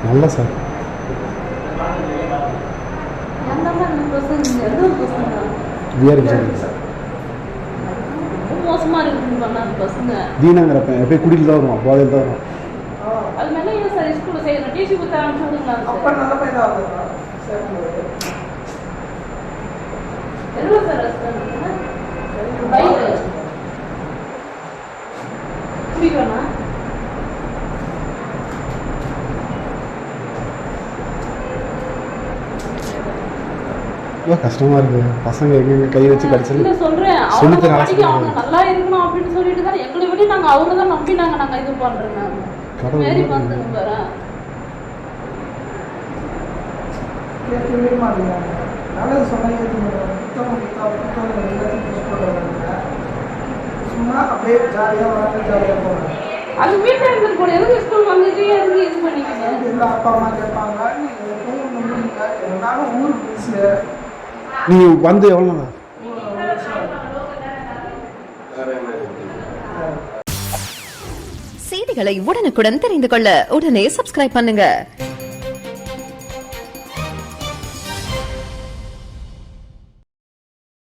நல்ல சார் மோசமா இருக்குன்னு பண்ணாத பசங்க தீனாங்கிறப்ப எப்பயும் குடியில் தான் வருவான், போதையில் தான் வருவான். அது மேலே ஏன் சார் ஸ்கூலில் செய்யணும்? டிசி கொடுத்து அனுப்பிச்சு விடுங்களா? அப்போ நல்ல பையன் தான் வந்துடுறான். எவ்வளோ சார் பைக் குடிக்கணும்னா கஷ்டமா இருக்கு. பசங்க எங்க கை வச்சு கடிச்சு சொல்றேன், அவங்க நல்லா இருக்கணும் அப்படின்னு சொல்லிட்டு தான் எங்களை விட நாங்க அவரை தான் நம்பி நாங்க இது பண்றோம். மேரி வந்துங்க பாரு, கேட்கவே மாட்டேங்கிறாங்க. நல்லது சொன்னா சும்மா அப்படியே ஜாலியா வராங்க, ஜாலியா போறாங்க. அது வீட்டுல இருந்து கூட எதுக்கு ஸ்கூல் வந்துட்டே இருந்து இது பண்ணிக்கங்க. எல்லா அப்பா அம்மா கேட்பாங்க, நீங்க ஊர் பீஸ்ல நீ வந்து எவ்வளோ நாள்? செய்திகளை உடனுக்குடன் தெரிந்து கொள்ள உடனே சப்ஸ்கிரைப் பண்ணுங்க.